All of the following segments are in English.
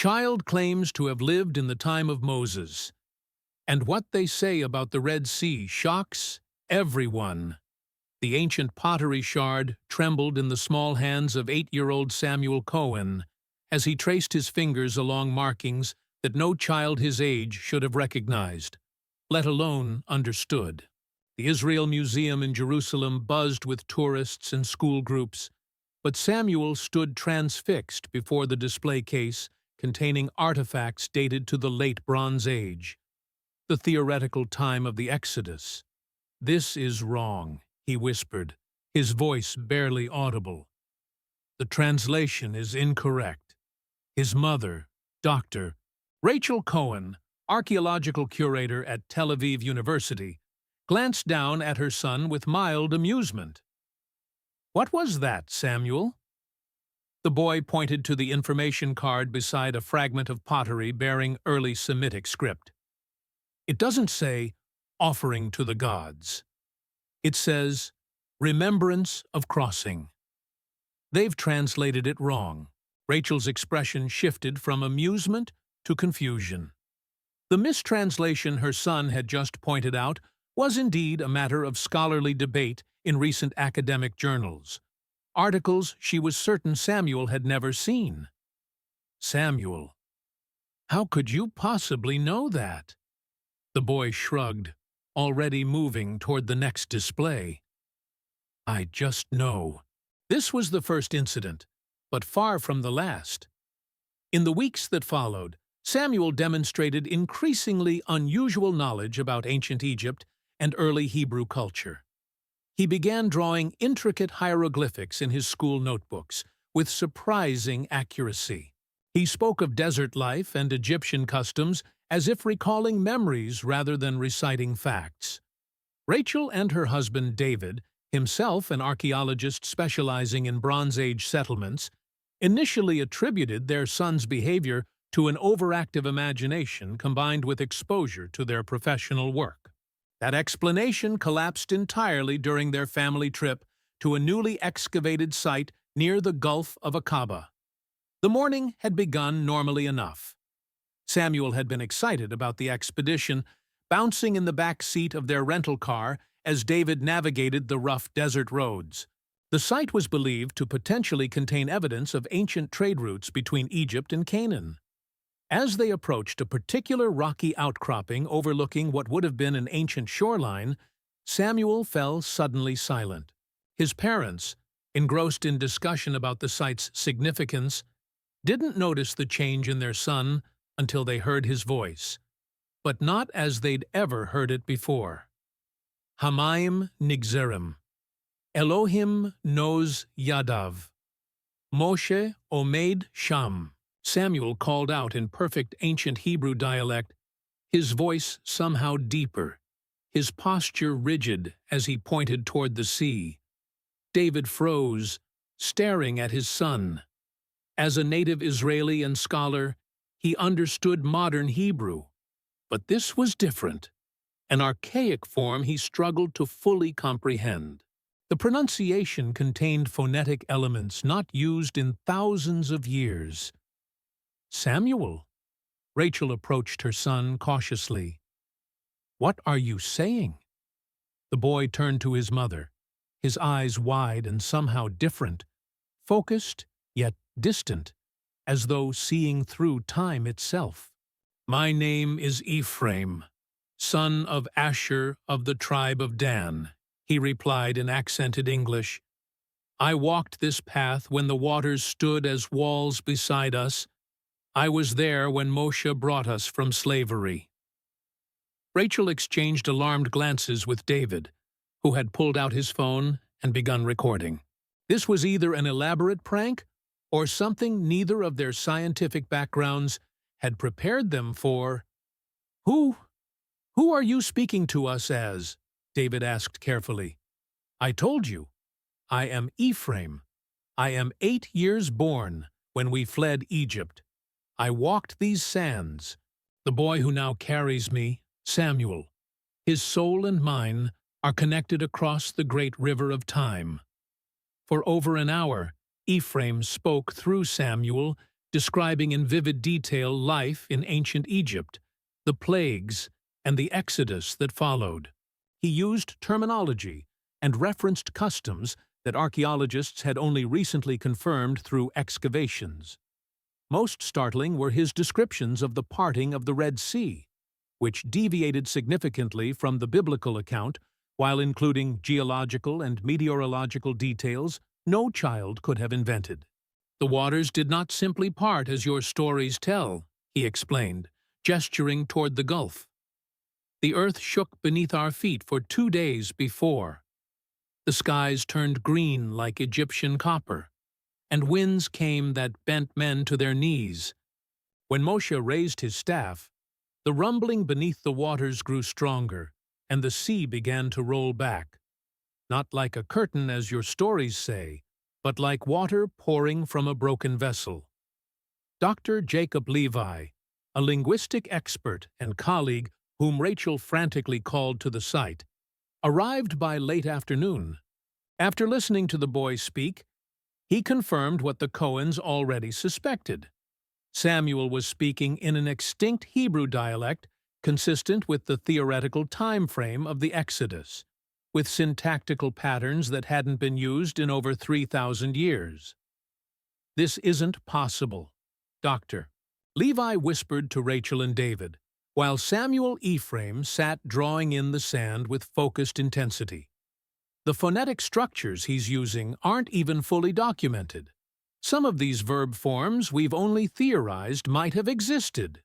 child claims to have lived in the time of Moses, and what they say about the Red Sea shocks everyone. The ancient pottery shard trembled in the small hands of 8-year-old Samuel Cohen as he traced his fingers along markings that no child his age should have recognized, let alone understood. The Israel Museum in Jerusalem buzzed with tourists and school groups, but Samuel stood transfixed before the display case containing artifacts dated to the late Bronze Age, the theoretical time of the Exodus. "This is wrong," he whispered, his voice barely audible. "The translation is incorrect." His mother, Dr. Rachel Cohen, archaeological curator at Tel Aviv University, glanced down at her son with mild amusement. "What was that, Samuel?" The boy pointed to the information card beside a fragment of pottery bearing early Semitic script. "It doesn't say, 'offering to the gods.' It says, 'remembrance of crossing.'" "They've translated it wrong." Rachel's expression shifted from amusement to confusion. The mistranslation her son had just pointed out was indeed a matter of scholarly debate in recent academic journals, articles she was certain Samuel had never seen. "Samuel, how could you possibly know that?" The boy shrugged, already moving toward the next display. "I just know." This was the first incident, but far from the last. In the weeks that followed, Samuel demonstrated increasingly unusual knowledge about ancient Egypt and early Hebrew culture. He began drawing intricate hieroglyphics in his school notebooks with surprising accuracy. He spoke of desert life and Egyptian customs as if recalling memories rather than reciting facts. Rachel and her husband David, himself an archaeologist specializing in Bronze Age settlements, initially attributed their son's behavior to an overactive imagination combined with exposure to their professional work. That explanation collapsed entirely during their family trip to a newly excavated site near the Gulf of Aqaba. The morning had begun normally enough. Samuel had been excited about the expedition, bouncing in the back seat of their rental car as David navigated the rough desert roads. The site was believed to potentially contain evidence of ancient trade routes between Egypt and Canaan. As they approached a particular rocky outcropping overlooking what would have been an ancient shoreline, Samuel fell suddenly silent. His parents, engrossed in discussion about the site's significance, didn't notice the change in their son until they heard his voice, but not as they'd ever heard it before. "Hamayim nigzerim. Elohim knows Yadav. Moshe omed sham." Samuel called out in perfect ancient Hebrew dialect, his voice somehow deeper, his posture rigid as he pointed toward the sea. David froze, staring at his son. As a native Israeli and scholar, he understood modern Hebrew, but this was different, an archaic form he struggled to fully comprehend. The pronunciation contained phonetic elements not used in thousands of years. "Samuel," Rachel approached her son cautiously. "What are you saying?" The boy turned to his mother, his eyes wide and somehow different, focused yet distant, as though seeing through time itself. "My name is Efraim, son of Asher of the tribe of Dan," he replied in accented English. "I walked this path when the waters stood as walls beside us. I was there when Moshe brought us from slavery." Rachel exchanged alarmed glances with David, who had pulled out his phone and begun recording. This was either an elaborate prank or something neither of their scientific backgrounds had prepared them for. Who are you speaking to us as?" David asked carefully. "I told you. I am Ephraim. I am 8 years born when we fled Egypt. I walked these sands. The boy who now carries me, Samuel, his soul and mine are connected across the great river of time." For over an hour, Ephraim spoke through Samuel, describing in vivid detail life in ancient Egypt, the plagues, and the exodus that followed. He used terminology and referenced customs that archaeologists had only recently confirmed through excavations. Most startling were his descriptions of the parting of the Red Sea, which deviated significantly from the biblical account while including geological and meteorological details no child could have invented. "The waters did not simply part as your stories tell," he explained, gesturing toward the Gulf. "The earth shook beneath our feet for 2 days before. The skies turned green like Egyptian copper, and winds came that bent men to their knees. When Moshe raised his staff, the rumbling beneath the waters grew stronger, and the sea began to roll back, not like a curtain as your stories say, but like water pouring from a broken vessel." Dr. Jacob Levi, a linguistic expert and colleague whom Rachel frantically called to the site, arrived by late afternoon. After listening to the boy speak, he confirmed what the Cohens already suspected. Samuel was speaking in an extinct Hebrew dialect consistent with the theoretical time frame of the Exodus, with syntactical patterns that hadn't been used in over 3,000 years. "This isn't possible, Doctor," Levi whispered to Rachel and David, while Samuel Efraim sat drawing in the sand with focused intensity. "The phonetic structures he's using aren't even fully documented. Some of these verb forms we've only theorized might have existed.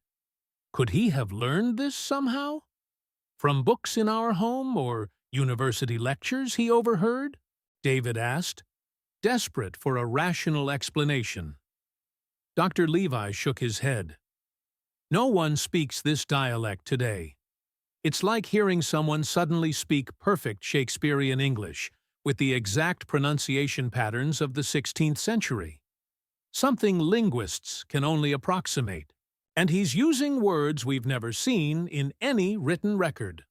Could he have learned this somehow? From books in our home or university lectures he overheard?" David asked, desperate for a rational explanation. Dr. Levi shook his head. "No one speaks this dialect today. It's like hearing someone suddenly speak perfect Shakespearean English with the exact pronunciation patterns of the 16th century. Something linguists can only approximate, and he's using words we've never seen in any written record."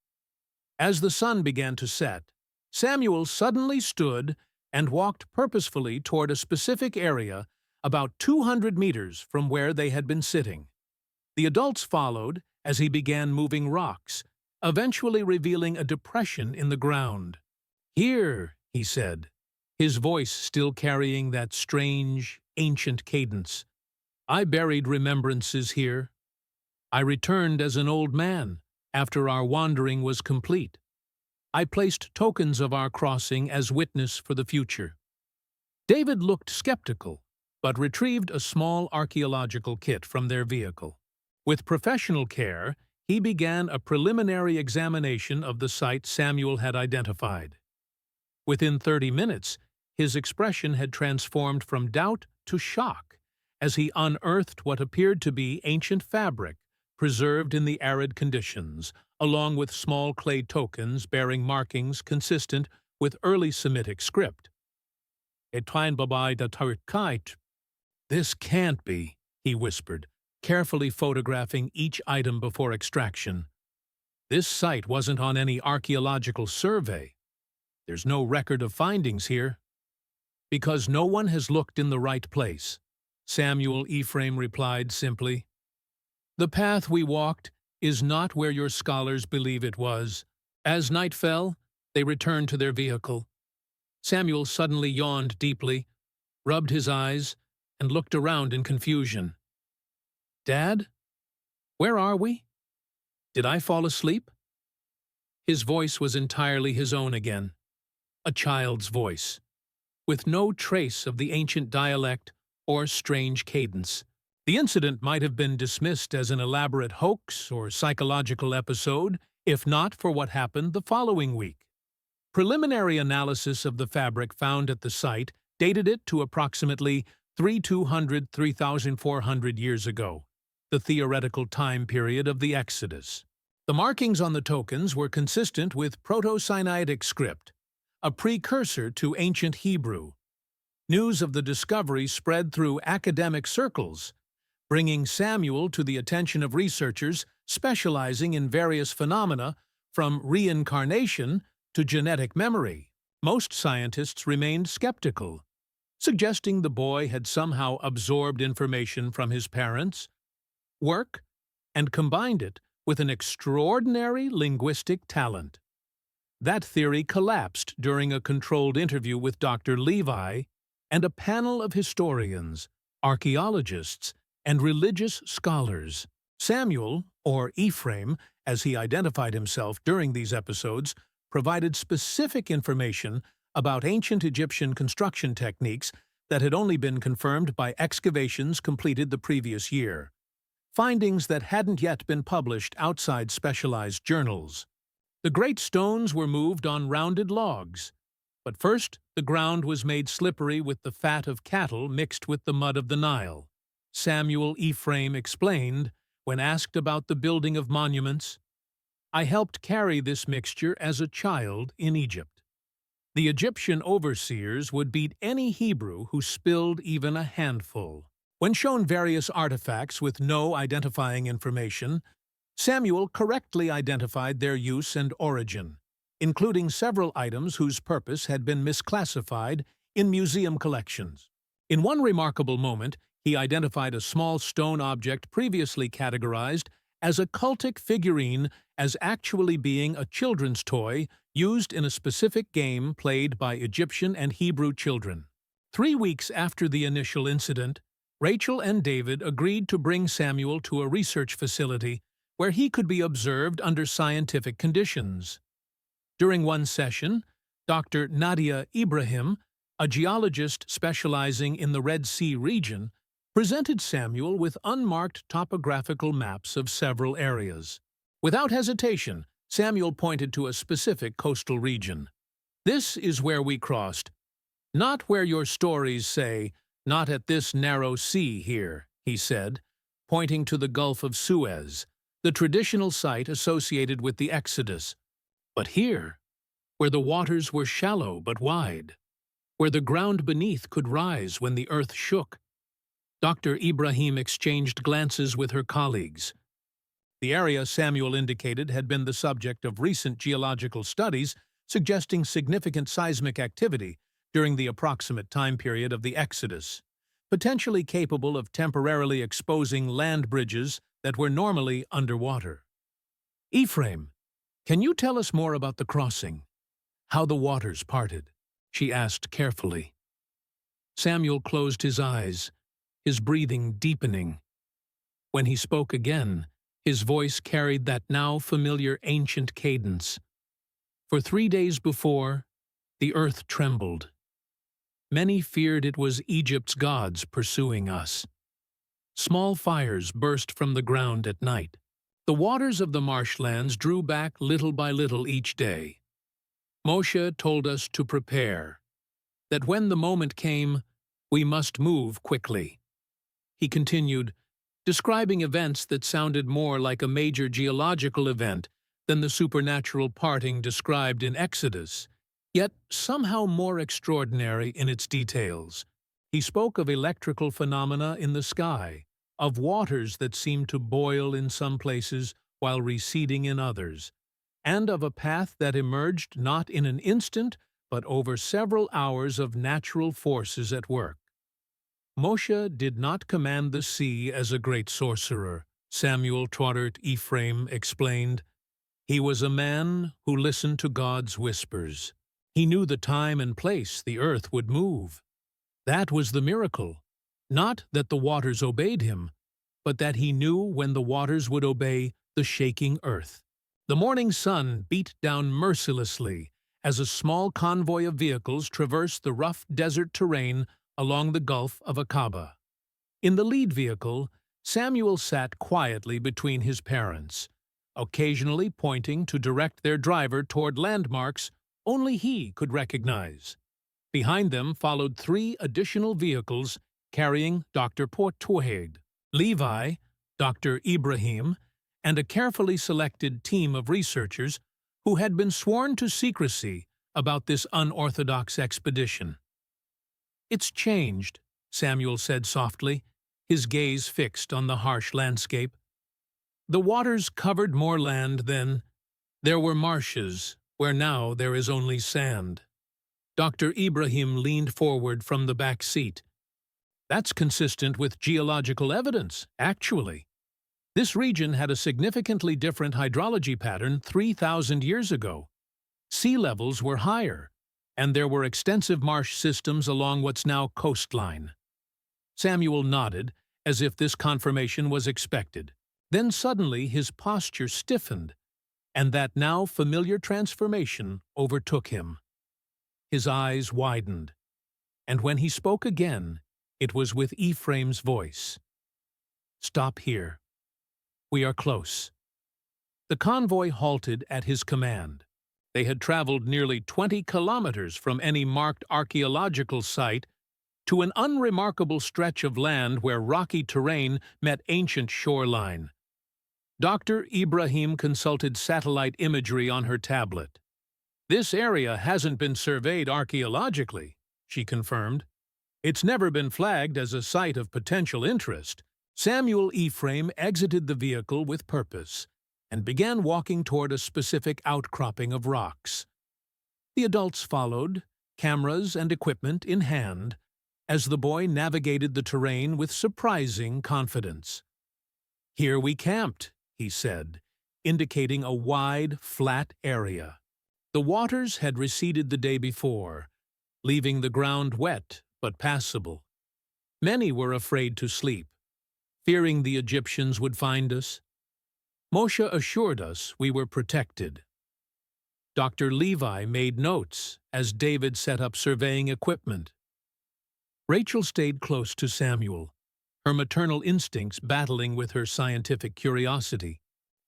As the sun began to set, Samuel suddenly stood and walked purposefully toward a specific area about 200 meters from where they had been sitting. The adults followed as he began moving rocks, eventually revealing a depression in the ground. "Here," he said, his voice still carrying that strange, ancient cadence. "I buried remembrances here. I returned as an old man after our wandering was complete. I placed tokens of our crossing as witness for the future." David looked skeptical, but retrieved a small archaeological kit from their vehicle. With professional care, he began a preliminary examination of the site Samuel had identified. Within 30 minutes, his expression had transformed from doubt to shock as he unearthed what appeared to be ancient fabric preserved in the arid conditions, along with small clay tokens bearing markings consistent with early Semitic script. "Etwain babai da tarkait." "This can't be," he whispered, carefully photographing each item before extraction. "This site wasn't on any archaeological survey. There's no record of findings here." "Because no one has looked in the right place," Samuel Ephraim replied simply. "The path we walked is not where your scholars believe it was." As night fell, they returned to their vehicle. Samuel suddenly yawned deeply, rubbed his eyes, and looked around in confusion. "Dad? Where are we? Did I fall asleep?" His voice was entirely his own again, a child's voice, with no trace of the ancient dialect or strange cadence. The incident might have been dismissed as an elaborate hoax or psychological episode, if not for what happened the following week. Preliminary analysis of the fabric found at the site dated it to approximately 3,400 years ago, the theoretical time period of the Exodus. The markings on the tokens were consistent with Proto-Sinaitic script, a precursor to ancient Hebrew. News of the discovery spread through academic circles, bringing Samuel to the attention of researchers specializing in various phenomena from reincarnation to genetic memory. Most scientists remained skeptical, suggesting the boy had somehow absorbed information from his parents' work and combined it with an extraordinary linguistic talent. That theory collapsed during a controlled interview with Dr. Levi and a panel of historians, archaeologists, and religious scholars. Samuel, or Ephraim, as he identified himself during these episodes, provided specific information about ancient Egyptian construction techniques that had only been confirmed by excavations completed the previous year, findings that hadn't yet been published outside specialized journals. The great stones were moved on rounded logs, but first the ground was made slippery with the fat of cattle mixed with the mud of the Nile. Samuel Ephraim explained, when asked about the building of monuments, "I helped carry this mixture as a child in Egypt." The Egyptian overseers would beat any Hebrew who spilled even a handful. When shown various artifacts with no identifying information, Samuel correctly identified their use and origin, including several items whose purpose had been misclassified in museum collections. In one remarkable moment, he identified a small stone object previously categorized as a cultic figurine as actually being a children's toy used in a specific game played by Egyptian and Hebrew children. 3 weeks after the initial incident, Rachel and David agreed to bring Samuel to a research facility where he could be observed under scientific conditions. During one session, Dr. Nadia Ibrahim, a geologist specializing in the Red Sea region, presented Samuel with unmarked topographical maps of several areas. Without hesitation, Samuel pointed to a specific coastal region. "This is where we crossed. Not where your stories say, not at this narrow sea here," he said, pointing to the Gulf of Suez, the traditional site associated with the Exodus. "But here, where the waters were shallow but wide, where the ground beneath could rise when the earth shook." Dr. Ibrahim exchanged glances with her colleagues. The area Samuel indicated had been the subject of recent geological studies suggesting significant seismic activity during the approximate time period of the Exodus, potentially capable of temporarily exposing land bridges that were normally underwater. "Ephraim, can you tell us more about the crossing? How the waters parted?" she asked carefully. Samuel closed his eyes, his breathing deepening. When he spoke again, his voice carried that now familiar ancient cadence. "For 3 days before, the earth trembled. Many feared it was Egypt's gods pursuing us. Small fires burst from the ground at night. The waters of the marshlands drew back little by little each day. Moshe told us to prepare, that when the moment came, we must move quickly." He continued, describing events that sounded more like a major geological event than the supernatural parting described in Exodus, yet somehow more extraordinary in its details. He spoke of electrical phenomena in the sky, of waters that seemed to boil in some places while receding in others, and of a path that emerged not in an instant but over several hours of natural forces at work. "Moshe did not command the sea as a great sorcerer," Samuel Trottert Ephraim explained. "He was a man who listened to God's whispers. He knew the time and place the earth would move. That was the miracle. Not that the waters obeyed him, but that he knew when the waters would obey the shaking earth." The morning sun beat down mercilessly as a small convoy of vehicles traversed the rough desert terrain along the Gulf of Aqaba. In the lead vehicle, Samuel sat quietly between his parents, occasionally pointing to direct their driver toward landmarks only he could recognize. Behind them followed 3 additional vehicles carrying Dr. Portuaid, Levi, Dr. Ibrahim, and a carefully selected team of researchers who had been sworn to secrecy about this unorthodox expedition. "It's changed," Samuel said softly, his gaze fixed on the harsh landscape. "The waters covered more land then. There were marshes, where now there is only sand." Dr. Ibrahim leaned forward from the back seat. That's consistent with geological evidence, actually. This region had a significantly different hydrology pattern 3,000 years ago. Sea levels were higher, and there were extensive marsh systems along what's now coastline. Samuel nodded, as if this confirmation was expected. Then suddenly his posture stiffened, and that now familiar transformation overtook him. His eyes widened, and when he spoke again, it was with Ephraim's voice. "Stop here. We are close." The convoy halted at his command. They had traveled nearly 20 kilometers from any marked archaeological site to an unremarkable stretch of land where rocky terrain met ancient shoreline. Dr. Ibrahim consulted satellite imagery on her tablet. "This area hasn't been surveyed archaeologically," she confirmed. "It's never been flagged as a site of potential interest." Samuel Ephraim exited the vehicle with purpose and began walking toward a specific outcropping of rocks. The adults followed, cameras and equipment in hand, as the boy navigated the terrain with surprising confidence. "Here we camped," he said, indicating a wide, flat area. The waters had receded the day before, leaving the ground wet but passable. Many were afraid to sleep, fearing the Egyptians would find us. Moshe assured us we were protected. Dr. Levi made notes as David set up surveying equipment. Rachel stayed close to Samuel, her maternal instincts battling with her scientific curiosity.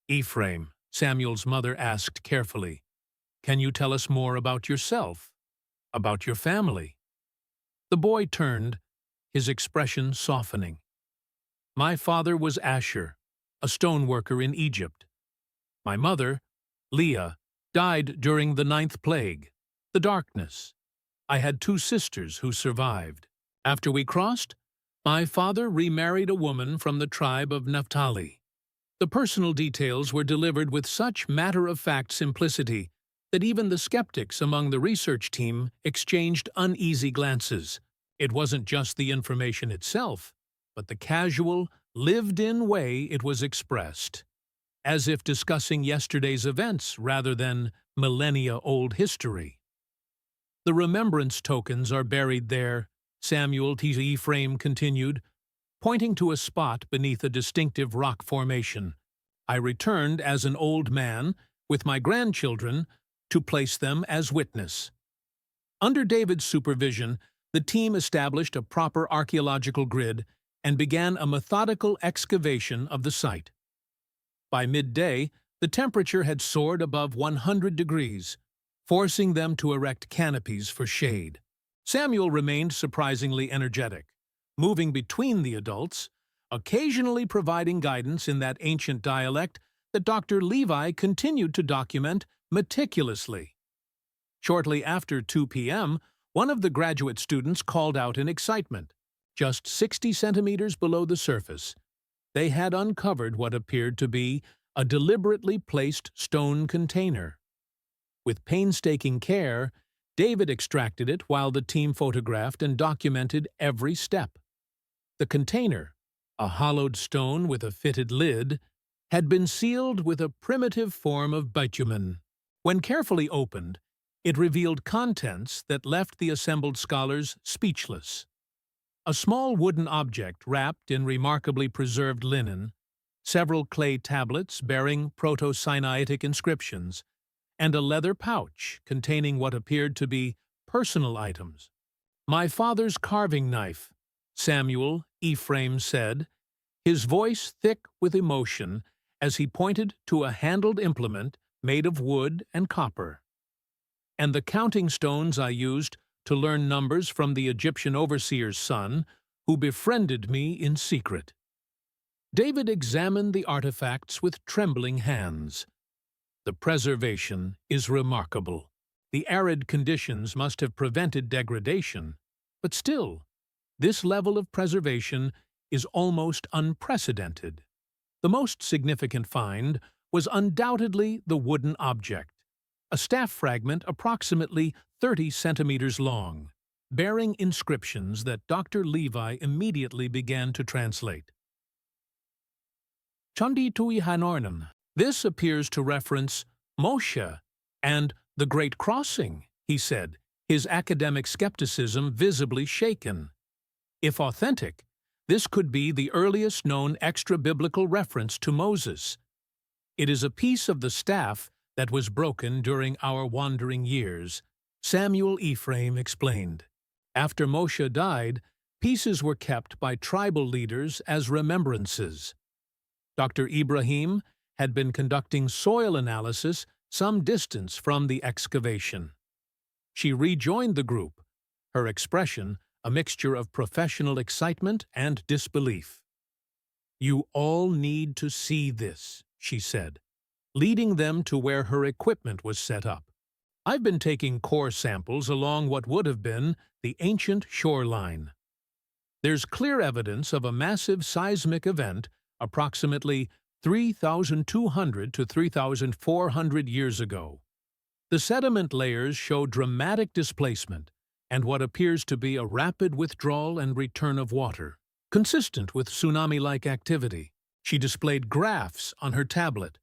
"Ephraim," Samuel's mother asked carefully, "can you tell us more about yourself, about your family?" The boy turned, his expression softening. "My father was Asher, a stoneworker in Egypt. My mother, Leah, died during the 9th plague, the darkness. I had 2 sisters who survived. After we crossed, my father remarried a woman from the tribe of Naphtali." The personal details were delivered with such matter-of-fact simplicity that even the skeptics among the research team exchanged uneasy glances. It wasn't just the information itself, but the casual, lived-in way it was expressed, as if discussing yesterday's events rather than millennia-old history. "The remembrance tokens are buried there," Samuel T. Ephraim continued, pointing to a spot beneath a distinctive rock formation. "I returned as an old man, with my grandchildren, to place them as witness." Under David's supervision, the team established a proper archaeological grid and began a methodical excavation of the site. By midday, the temperature had soared above 100 degrees, forcing them to erect canopies for shade. Samuel remained surprisingly energetic, moving between the adults, occasionally providing guidance in that ancient dialect that Dr. Levi continued to document meticulously. Shortly after 2 p.m., one of the graduate students called out in excitement. Just 60 centimeters below the surface, they had uncovered what appeared to be a deliberately placed stone container. With painstaking care, David extracted it while the team photographed and documented every step. The container, a hollowed stone with a fitted lid, had been sealed with a primitive form of bitumen. When carefully opened, it revealed contents that left the assembled scholars speechless. A small wooden object wrapped in remarkably preserved linen, several clay tablets bearing Proto-Sinaitic inscriptions, and a leather pouch containing what appeared to be personal items. "My father's carving knife," Samuel Ephraim said, his voice thick with emotion as he pointed to a handled implement made of wood and copper. "And the counting stones I used to learn numbers from the Egyptian overseer's son, who befriended me in secret." David examined the artifacts with trembling hands. The preservation is remarkable. The arid conditions must have prevented degradation, but still, this level of preservation is almost unprecedented. The most significant find was undoubtedly the wooden object. a staff fragment approximately 30 centimeters long, bearing inscriptions that Dr. Levi immediately began to translate. Chandi Tui Hanornan. This appears to reference Moshe and the Great Crossing, he said, his academic skepticism visibly shaken. If authentic, this could be the earliest known extra-biblical reference to Moses. It is a piece of the staff that was broken during our wandering years, Samuel Efraim explained. After Moshe died, pieces were kept by tribal leaders as remembrances. Dr. Ibrahim had been conducting soil analysis some distance from the excavation. She rejoined the group, her expression a mixture of professional excitement and disbelief. "You all need to see this," she said, leading them to where her equipment was set up. "I've been taking core samples along what would have been the ancient shoreline. There's clear evidence of a massive seismic event approximately 3,200 to 3,400 years ago. The sediment layers show dramatic displacement and what appears to be a rapid withdrawal and return of water, consistent with tsunami-like activity." She displayed graphs on her tablet.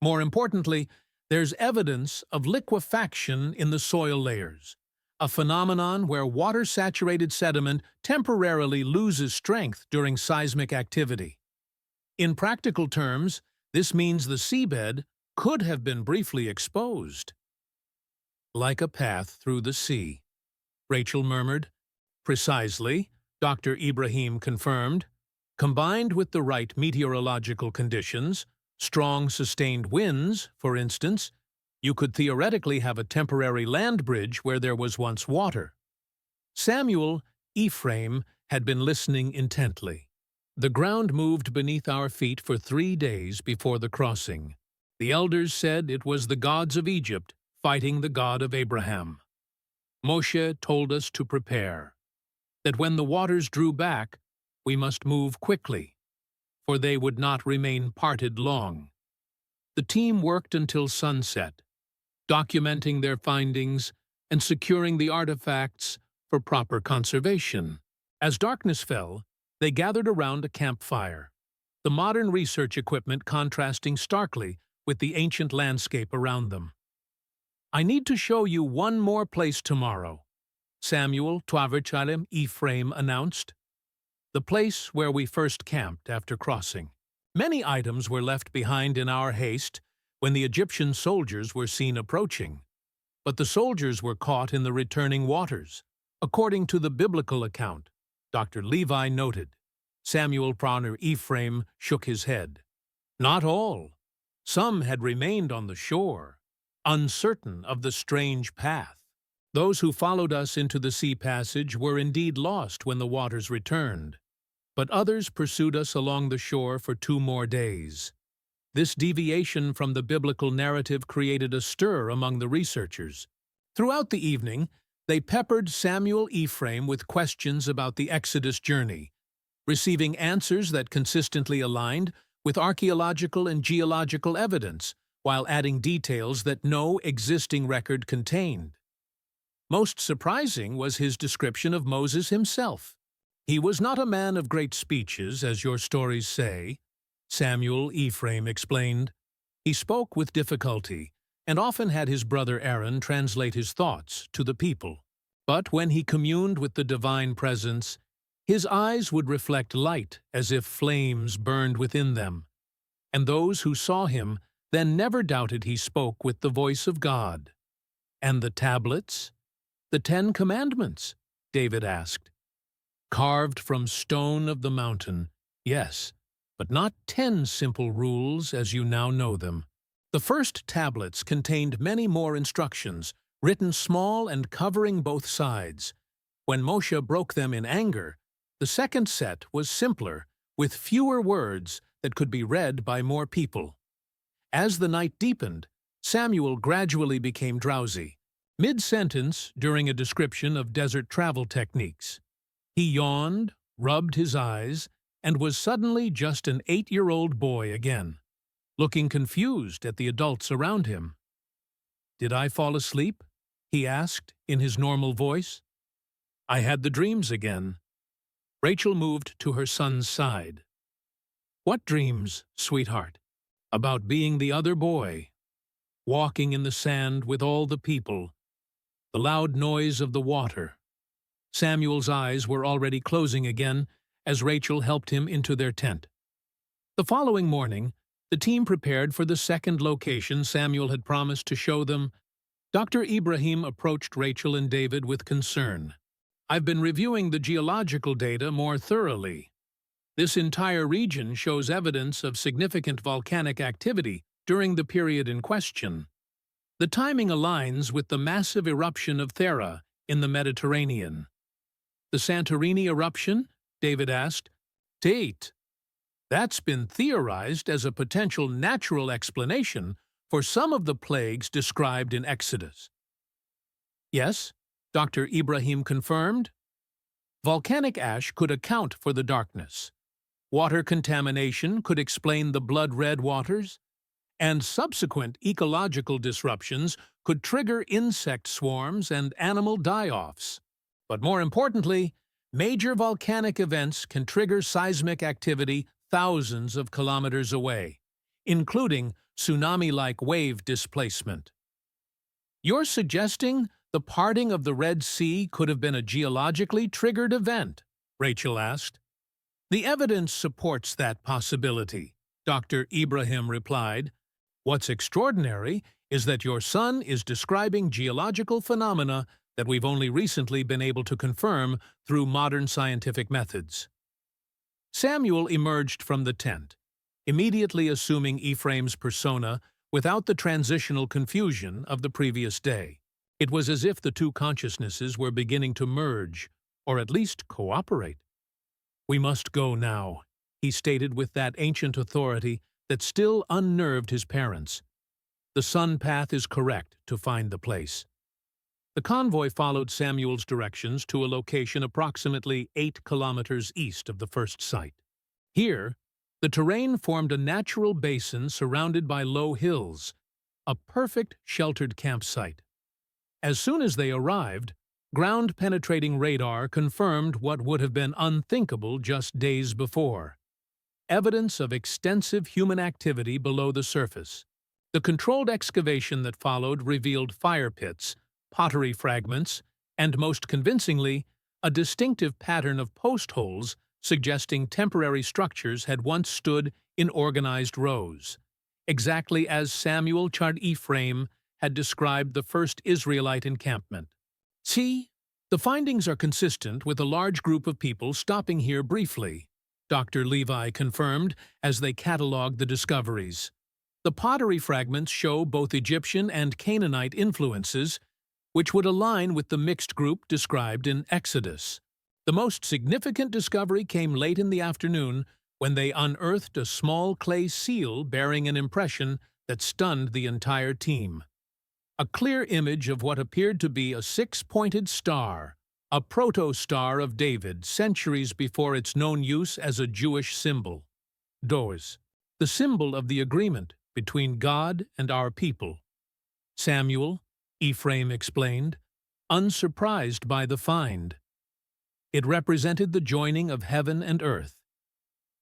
More importantly, there's evidence of liquefaction in the soil layers, a phenomenon where water-saturated sediment temporarily loses strength during seismic activity. In practical terms, this means the seabed could have been briefly exposed. "Like a path through the sea," Rachel murmured. "Precisely," Dr. Ibrahim confirmed. "Combined with the right meteorological conditions, strong sustained winds, for instance, you could theoretically have a temporary land bridge where there was once water." Samuel Efraim had been listening intently. "The ground moved beneath our feet for 3 days before the crossing. The elders said it was the gods of Egypt fighting the God of Abraham. Moshe told us to prepare, that when the waters drew back, we must move quickly, for they would not remain parted long." The team worked until sunset, documenting their findings and securing the artifacts for proper conservation. As darkness fell, they gathered around a campfire, the modern research equipment contrasting starkly with the ancient landscape around them. "I need to show you one more place tomorrow," Samuel Efraim announced. "The place where we first camped after crossing. Many items were left behind in our haste when the Egyptian soldiers were seen approaching, but the soldiers were caught in the returning waters, according to the biblical account," Dr. Levi noted. Samuel Ephraim shook his head. "Not all. Some had remained on the shore, uncertain of the strange path. Those who followed us into the sea passage were indeed lost when the waters returned, but others pursued us along the shore for 2 more days. This deviation from the biblical narrative created a stir among the researchers. Throughout the evening, they peppered Samuel Efraim with questions about the Exodus journey, receiving answers that consistently aligned with archaeological and geological evidence, while adding details that no existing record contained. Most surprising was his description of Moses himself. "He was not a man of great speeches, as your stories say," Samuel Efraim explained. "He spoke with difficulty, and often had his brother Aaron translate his thoughts to the people. But when he communed with the divine presence, his eyes would reflect light as if flames burned within them, and those who saw him then never doubted he spoke with the voice of God." "And the tablets? The 10 Commandments?" David asked. "Carved from stone of the mountain, yes, but not 10 simple rules as you now know them. The first tablets contained many more instructions, written small and covering both sides. When Moshe broke them in anger, the second set was simpler, with fewer words that could be read by more people." As the night deepened, Samuel gradually became drowsy, mid-sentence during a description of desert travel techniques. He yawned, rubbed his eyes, and was suddenly just an 8-year-old boy again, looking confused at the adults around him. "Did I fall asleep?" he asked in his normal voice. "I had the dreams again." Rachel moved to her son's side. "What dreams, sweetheart?" "About being the other boy, walking in the sand with all the people, the loud noise of the water." Samuel's eyes were already closing again as Rachel helped him into their tent. The following morning, the team prepared for the second location Samuel had promised to show them. Dr. Ibrahim approached Rachel and David with concern. "I've been reviewing the geological data more thoroughly. This entire region shows evidence of significant volcanic activity during the period in question. The timing aligns with the massive eruption of Thera in the Mediterranean." "The Santorini eruption?" David asked. "Date. That's been theorized as a potential natural explanation for some of the plagues described in Exodus." "Yes," Dr. Ibrahim confirmed. "Volcanic ash could account for the darkness. Water contamination could explain the blood-red waters, and subsequent ecological disruptions could trigger insect swarms and animal die-offs. But more importantly, major volcanic events can trigger seismic activity thousands of kilometers away, including tsunami-like wave displacement." "You're suggesting the parting of the Red Sea could have been a geologically triggered event?" Rachel asked. "The evidence supports that possibility," Dr. Ibrahim replied. "What's extraordinary is that your son is describing geological phenomena that we've only recently been able to confirm through modern scientific methods." Samuel emerged from the tent, immediately assuming Ephraim's persona without the transitional confusion of the previous day. It was as if the two consciousnesses were beginning to merge, or at least cooperate. "We must go now," he stated with that ancient authority that still unnerved his parents. "The sun path is correct to find the place." The convoy followed Samuel's directions to a location approximately 8 kilometers east of the first site. Here, the terrain formed a natural basin surrounded by low hills, a perfect sheltered campsite. As soon as they arrived, ground-penetrating radar confirmed what would have been unthinkable just days before: evidence of extensive human activity below the surface. The controlled excavation that followed revealed fire pits, pottery fragments, and most convincingly, a distinctive pattern of post holes suggesting temporary structures had once stood in organized rows, exactly as Samuel Ephraim had described the first Israelite encampment. "See, the findings are consistent with a large group of people stopping here briefly," Dr. Levi confirmed as they catalogued the discoveries. "The pottery fragments show both Egyptian and Canaanite influences, which would align with the mixed group described in Exodus. The most significant discovery came late in the afternoon when they unearthed a small clay seal bearing an impression that stunned the entire team. A clear image of what appeared to be a six-pointed star, a proto-star of David centuries before its known use as a Jewish symbol. Doors, the symbol of the agreement between God and our people." Samuel, Ephraim explained, unsurprised by the find. It represented the joining of heaven and earth,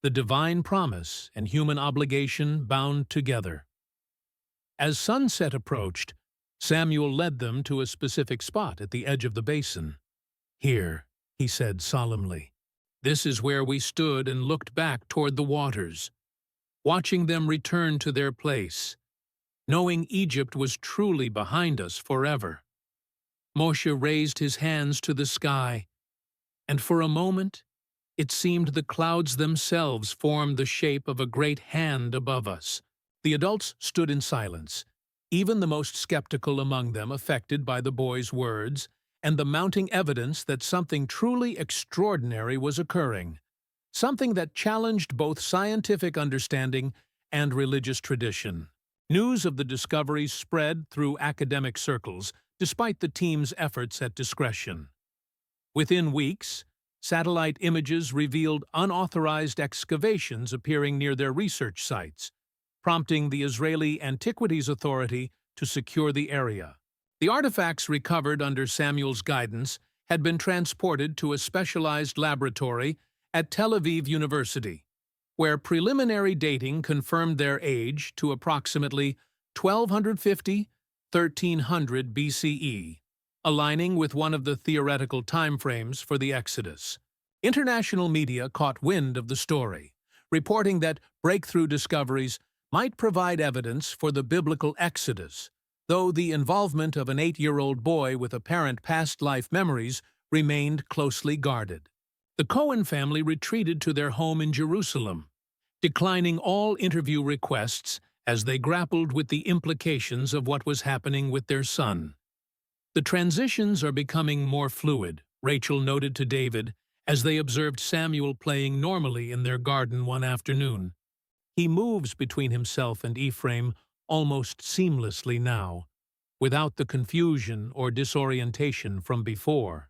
the divine promise and human obligation bound together. As sunset approached, Samuel led them to a specific spot at the edge of the basin. "Here," he said solemnly, "this is where we stood and looked back toward the waters, watching them return to their place, knowing Egypt was truly behind us forever." Moshe raised his hands to the sky, and for a moment it seemed the clouds themselves formed the shape of a great hand above us. The adults stood in silence, even the most skeptical among them affected by the boy's words and the mounting evidence that something truly extraordinary was occurring, something that challenged both scientific understanding and religious tradition. News of the discoveries spread through academic circles, despite the team's efforts at discretion. Within weeks, satellite images revealed unauthorized excavations appearing near their research sites, prompting the Israeli Antiquities Authority to secure the area. The artifacts recovered under Samuel's guidance had been transported to a specialized laboratory at Tel Aviv University, where preliminary dating confirmed their age to approximately 1250–1300 BCE, aligning with one of the theoretical timeframes for the Exodus. International media caught wind of the story, reporting that breakthrough discoveries might provide evidence for the biblical Exodus, though the involvement of an 8-year-old boy with apparent past life memories remained closely guarded. The Cohen family retreated to their home in Jerusalem, declining all interview requests as they grappled with the implications of what was happening with their son. "The transitions are becoming more fluid," Rachel noted to David as they observed Samuel playing normally in their garden one afternoon. "He moves between himself and Efraim almost seamlessly now, without the confusion or disorientation from before."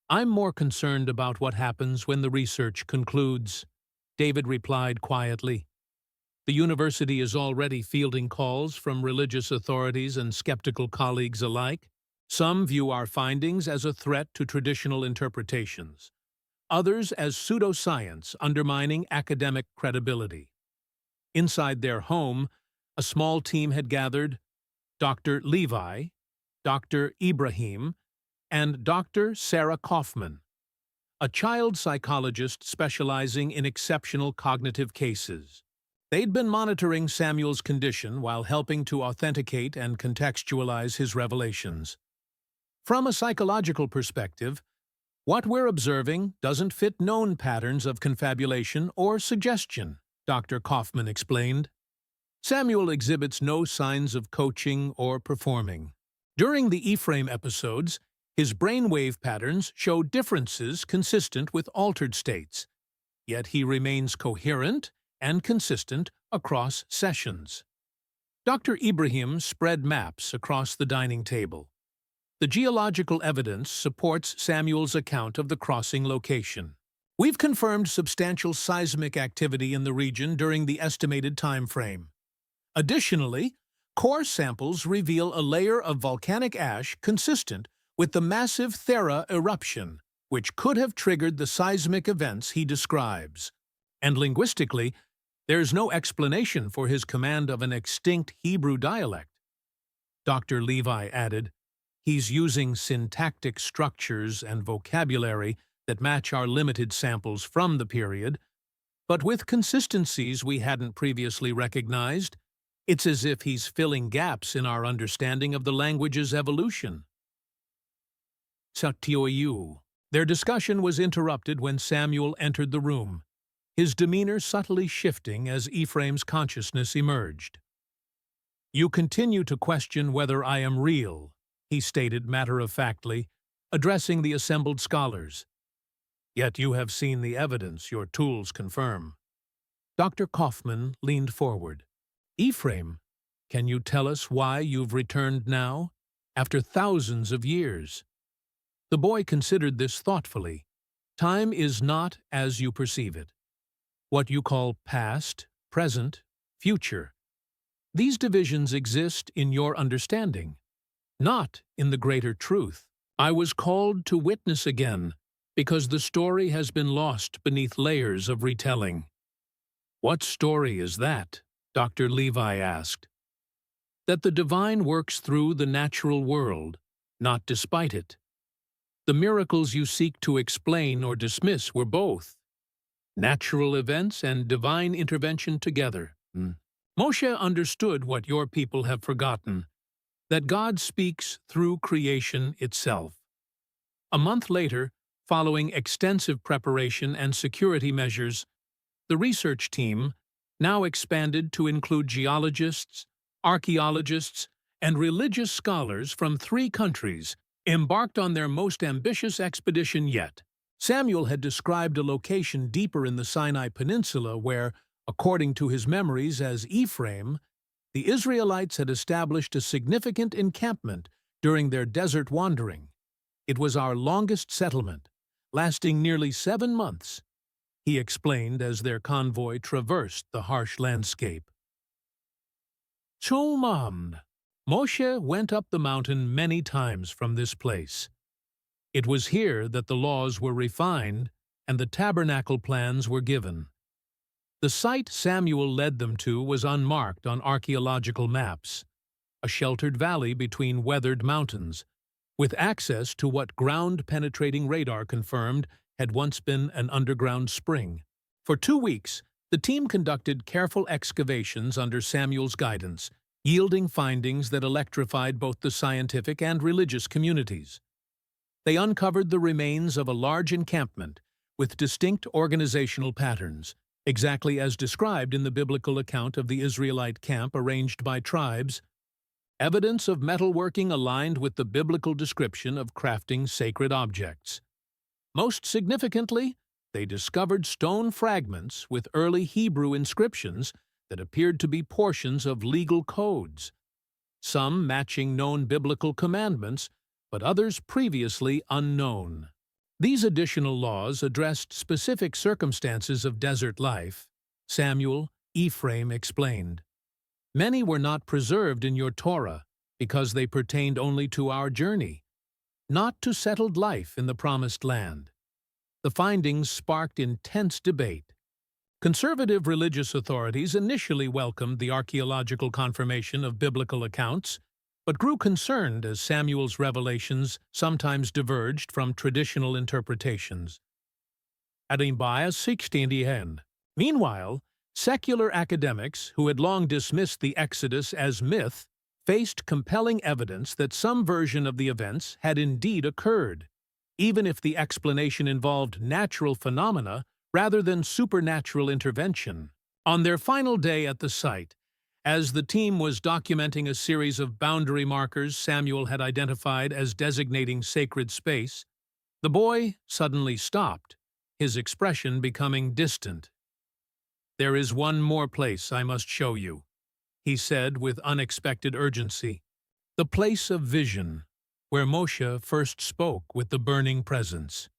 "I'm more concerned about what happens when the research concludes," David replied quietly. "The university is already fielding calls from religious authorities and skeptical colleagues alike. Some view our findings as a threat to traditional interpretations, others as pseudoscience undermining academic credibility." Inside their home, a small team had gathered: Dr. Levi, Dr. Ibrahim, and Dr. Sarah Kaufman, a child psychologist specializing in exceptional cognitive cases. They'd been monitoring Samuel's condition while helping to authenticate and contextualize his revelations. "From a psychological perspective, what we're observing doesn't fit known patterns of confabulation or suggestion," Dr. Kaufman explained. "Samuel exhibits no signs of coaching or performing. During the Efraim episodes, his brainwave patterns show differences consistent with altered states, yet he remains coherent and consistent across sessions." Dr. Ibrahim spread maps across the dining table. "The geological evidence supports Samuel's account of the crossing location. We've confirmed substantial seismic activity in the region during the estimated time frame. Additionally, core samples reveal a layer of volcanic ash consistent with the massive Thera eruption, which could have triggered the seismic events he describes. And linguistically, there's no explanation for his command of an extinct Hebrew dialect." Dr. Levi added, "He's using syntactic structures and vocabulary that match our limited samples from the period, but with consistencies we hadn't previously recognized. It's as if he's filling gaps in our understanding of the language's evolution." Satyoyu. Their discussion was interrupted when Samuel entered the room, his demeanor subtly shifting as Ephraim's consciousness emerged. "You continue to question whether I am real," he stated matter-of-factly, addressing the assembled scholars. "Yet you have seen the evidence your tools confirm." Dr. Kaufman leaned forward. "Ephraim, can you tell us why you've returned now, after thousands of years?" The boy considered this thoughtfully. "Time is not as you perceive it. What you call past, present, future. These divisions exist in your understanding, not in the greater truth. I was called to witness again, because the story has been lost beneath layers of retelling." "What story is that?" Dr. Levi asked. "That the divine works through the natural world, not despite it. The miracles you seek to explain or dismiss were both natural events and divine intervention together. Moshe understood what your people have forgotten, that God speaks through creation itself." A month later, following extensive preparation and security measures, the research team, now expanded to include geologists, archaeologists, and religious scholars from 3 countries, embarked on their most ambitious expedition yet. Samuel had described a location deeper in the Sinai Peninsula where, according to his memories as Efraim, the Israelites had established a significant encampment during their desert wandering. "It was our longest settlement, lasting nearly 7 months," he explained as their convoy traversed the harsh landscape. "Chomam," Moshe went up the mountain many times from this place. It was here that the laws were refined and the tabernacle plans were given. The site Samuel led them to was unmarked on archaeological maps, a sheltered valley between weathered mountains, with access to what ground-penetrating radar confirmed had once been an underground spring. For 2 weeks, the team conducted careful excavations under Samuel's guidance, yielding findings that electrified both the scientific and religious communities. They uncovered the remains of a large encampment with distinct organizational patterns, exactly as described in the biblical account of the Israelite camp arranged by tribes. Evidence of metalworking aligned with the biblical description of crafting sacred objects. Most significantly, they discovered stone fragments with early Hebrew inscriptions that appeared to be portions of legal codes, some matching known biblical commandments, but others previously unknown. These additional laws addressed specific circumstances of desert life. Samuel, Efraim explained. Many were not preserved in your Torah because they pertained only to our journey, not to settled life in the Promised Land. The findings sparked intense debate. Conservative religious authorities initially welcomed the archaeological confirmation of biblical accounts, but grew concerned as Samuel's revelations sometimes diverged from traditional interpretations. Meanwhile, secular academics, who had long dismissed the Exodus as myth, faced compelling evidence that some version of the events had indeed occurred, even if the explanation involved natural phenomena rather than supernatural intervention. On their final day at the site, as the team was documenting a series of boundary markers Samuel had identified as designating sacred space, the boy suddenly stopped, his expression becoming distant. "There is one more place I must show you," he said with unexpected urgency. "The place of vision, where Moshe first spoke with the burning presence."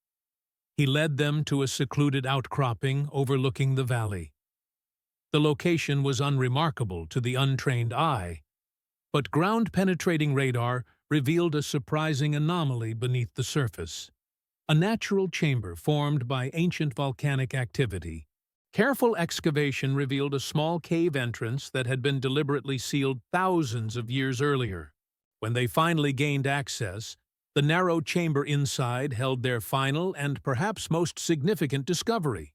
He led them to a secluded outcropping overlooking the valley. The location was unremarkable to the untrained eye, but ground-penetrating radar revealed a surprising anomaly beneath the surface. A natural chamber formed by ancient volcanic activity. Careful excavation revealed a small cave entrance that had been deliberately sealed thousands of years earlier. When they finally gained access, the narrow chamber inside held their final and perhaps most significant discovery.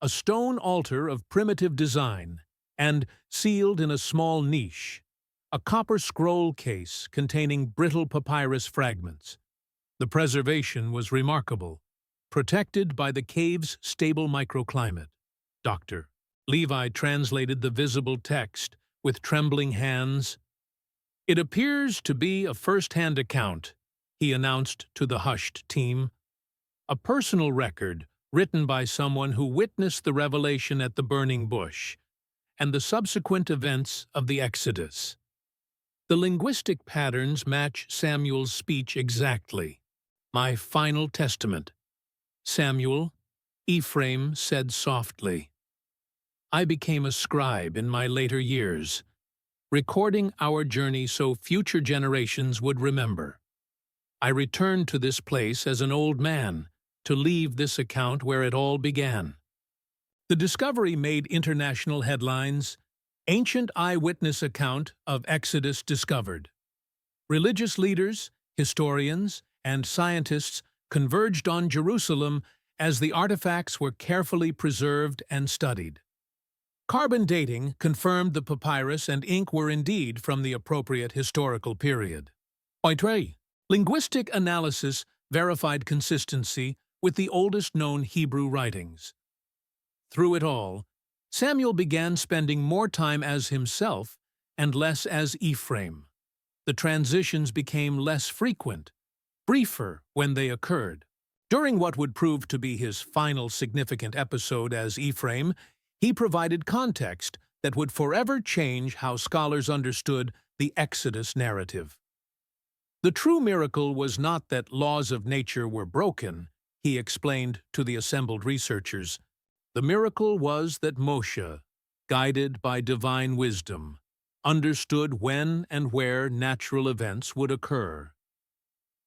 A stone altar of primitive design, and, sealed in a small niche, a copper scroll case containing brittle papyrus fragments. The preservation was remarkable, protected by the cave's stable microclimate. Dr. Levi translated the visible text with trembling hands. "It appears to be a first-hand account," he announced to the hushed team. "A personal record written by someone who witnessed the revelation at the burning bush and the subsequent events of the Exodus." The linguistic patterns match Samuel's speech exactly. "My final testament." "Samuel," Ephraim said softly, "I became a scribe in my later years, recording our journey so future generations would remember. I returned to this place as an old man, to leave this account where it all began." The discovery made international headlines. Ancient eyewitness account of Exodus discovered. Religious leaders, historians, and scientists converged on Jerusalem as the artifacts were carefully preserved and studied. Carbon dating confirmed the papyrus and ink were indeed from the appropriate historical period. Linguistic analysis verified consistency with the oldest known Hebrew writings. Through it all, Samuel began spending more time as himself and less as Ephraim. The transitions became less frequent, briefer when they occurred. During what would prove to be his final significant episode as Efraim, he provided context that would forever change how scholars understood the Exodus narrative. The true miracle was not that laws of nature were broken, he explained to the assembled researchers. The miracle was that Moshe, guided by divine wisdom, understood when and where natural events would occur.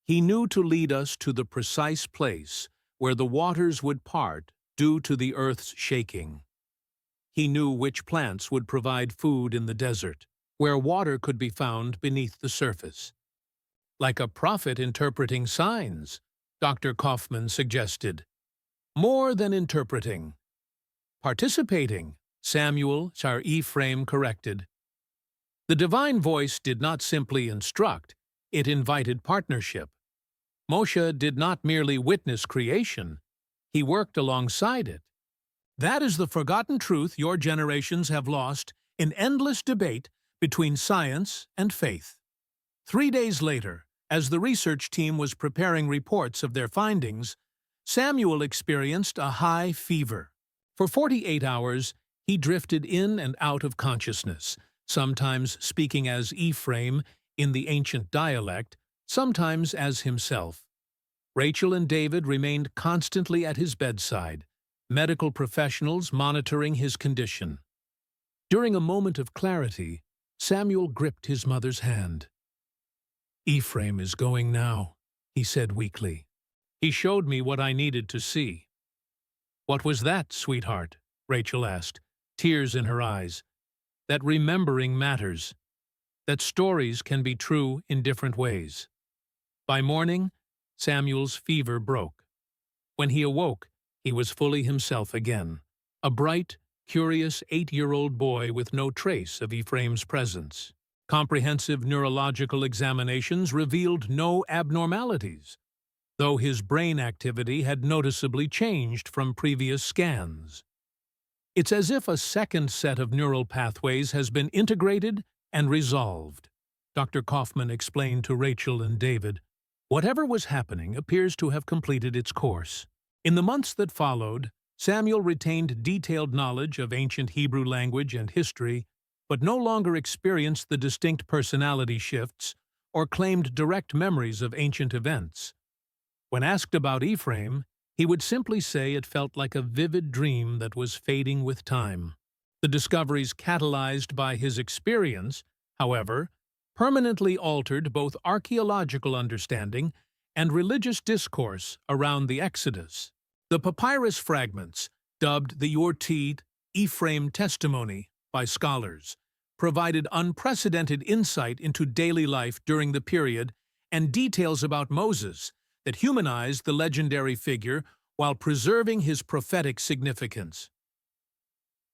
He knew to lead us to the precise place where the waters would part due to the earth's shaking. He knew which plants would provide food in the desert, where water could be found beneath the surface. Like a prophet interpreting signs, Dr. Kaufman suggested. More than interpreting. Participating, Efraim corrected. The divine voice did not simply instruct, it invited partnership. Moshe did not merely witness creation, he worked alongside it. That is the forgotten truth your generations have lost in endless debate between science and faith. 3 days later, as the research team was preparing reports of their findings, Samuel experienced a high fever. For 48 hours, he drifted in and out of consciousness, sometimes speaking as Efraim in the ancient dialect, sometimes as himself. Rachel and David remained constantly at his bedside, medical professionals monitoring his condition. During a moment of clarity, Samuel gripped his mother's hand. "Ephraim is going now," he said weakly. "He showed me what I needed to see." "What was that, sweetheart?" Rachel asked, tears in her eyes. "That remembering matters. That stories can be true in different ways." By morning, Samuel's fever broke. When he awoke, he was fully himself again, a bright, curious 8-year-old boy with no trace of Ephraim's presence. Comprehensive neurological examinations revealed no abnormalities, though his brain activity had noticeably changed from previous scans. It's as if a second set of neural pathways has been integrated and resolved, Dr. Kaufman explained to Rachel and David. Whatever was happening appears to have completed its course. In the months that followed, Samuel retained detailed knowledge of ancient Hebrew language and history, but no longer experienced the distinct personality shifts or claimed direct memories of ancient events. When asked about Ephraim, he would simply say it felt like a vivid dream that was fading with time. The discoveries catalyzed by his experience, however, permanently altered both archaeological understanding and religious discourse around the Exodus. The papyrus fragments, dubbed the Yortit Ephraim testimony by scholars, provided unprecedented insight into daily life during the period and details about Moses that humanized the legendary figure while preserving his prophetic significance.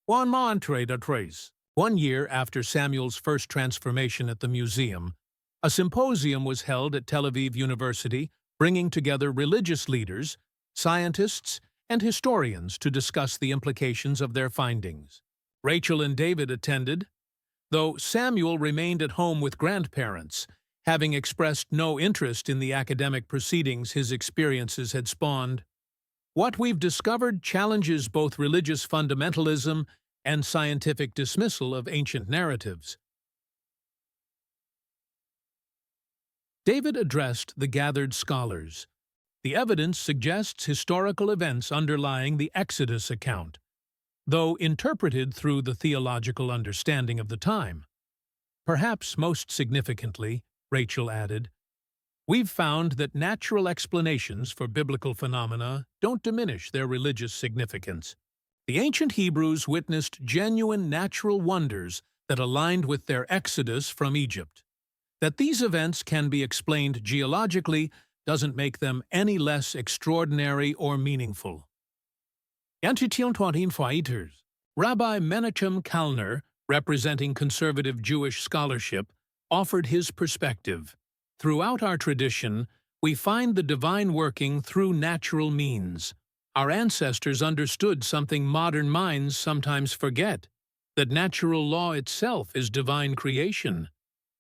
1 year after Samuel's first transformation at the museum, a symposium was held at Tel Aviv University, bringing together religious leaders, scientists, and historians to discuss the implications of their findings. Rachel and David attended, though Samuel remained at home with grandparents, having expressed no interest in the academic proceedings his experiences had spawned. What we've discovered challenges both religious fundamentalism and scientific dismissal of ancient narratives. David addressed the gathered scholars. The evidence suggests historical events underlying the Exodus account, though interpreted through the theological understanding of the time. Perhaps most significantly, Rachel added, we've found that natural explanations for biblical phenomena don't diminish their religious significance. The ancient Hebrews witnessed genuine natural wonders that aligned with their exodus from Egypt. That these events can be explained geologically doesn't make them any less extraordinary or meaningful. Rabbi Menachem Kalner, representing conservative Jewish scholarship, offered his perspective. Throughout our tradition, we find the divine working through natural means. Our ancestors understood something modern minds sometimes forget, that natural law itself is divine creation.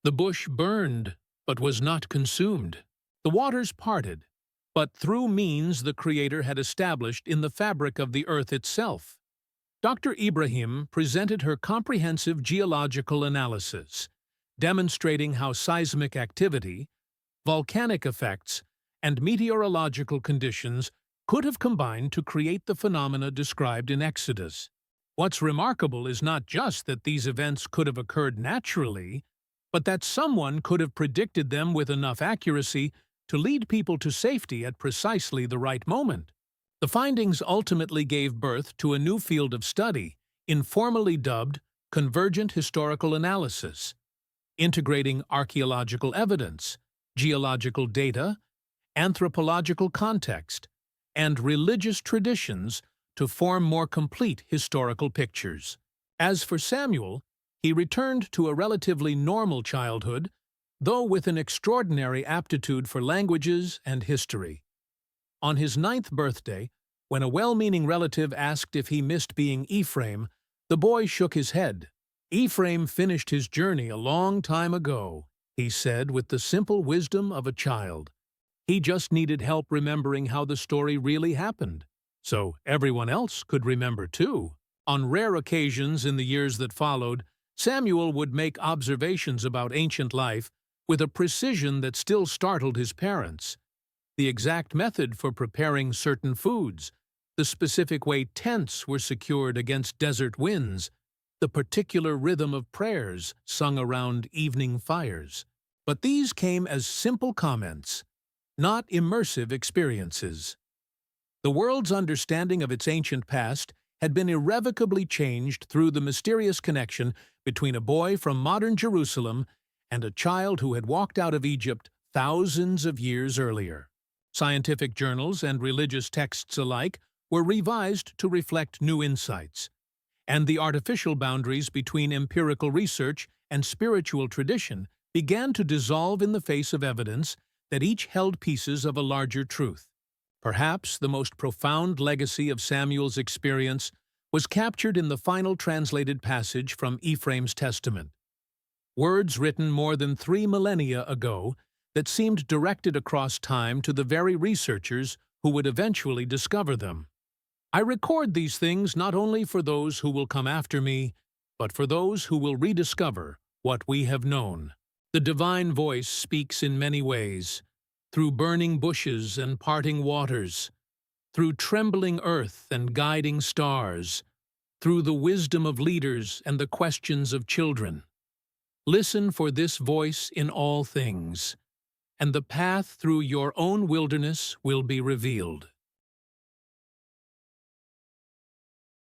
The bush burned, but was not consumed. The waters parted, but through means the Creator had established in the fabric of the earth itself. Dr. Ibrahim presented her comprehensive geological analysis, demonstrating how seismic activity, volcanic effects, and meteorological conditions could have combined to create the phenomena described in Exodus. What's remarkable is not just that these events could have occurred naturally, but that someone could have predicted them with enough accuracy to lead people to safety at precisely the right moment. The findings ultimately gave birth to a new field of study, informally dubbed convergent historical analysis, integrating archaeological evidence, geological data, anthropological context, and religious traditions to form more complete historical pictures. As for Samuel, he returned to a relatively normal childhood, though with an extraordinary aptitude for languages and history. On his 9th birthday, when a well-meaning relative asked if he missed being Ephraim, the boy shook his head. "Ephraim finished his journey a long time ago," he said with the simple wisdom of a child. He just needed help remembering how the story really happened, so everyone else could remember too. On rare occasions in the years that followed, Samuel would make observations about ancient life with a precision that still startled his parents. The exact method for preparing certain foods, the specific way tents were secured against desert winds, the particular rhythm of prayers sung around evening fires. But these came as simple comments, not immersive experiences. The world's understanding of its ancient past had been irrevocably changed through the mysterious connection between a boy from modern Jerusalem and a child who had walked out of Egypt thousands of years earlier. Scientific journals and religious texts alike were revised to reflect new insights, and the artificial boundaries between empirical research and spiritual tradition began to dissolve in the face of evidence that each held pieces of a larger truth. Perhaps the most profound legacy of Samuel's experience was captured in the final translated passage from Ephraim's Testament. Words written more than 3 millennia ago that seemed directed across time to the very researchers who would eventually discover them. I record these things not only for those who will come after me, but for those who will rediscover what we have known. The divine voice speaks in many ways, through burning bushes and parting waters, through trembling earth and guiding stars, through the wisdom of leaders and the questions of children. Listen for this voice in all things, and the path through your own wilderness will be revealed.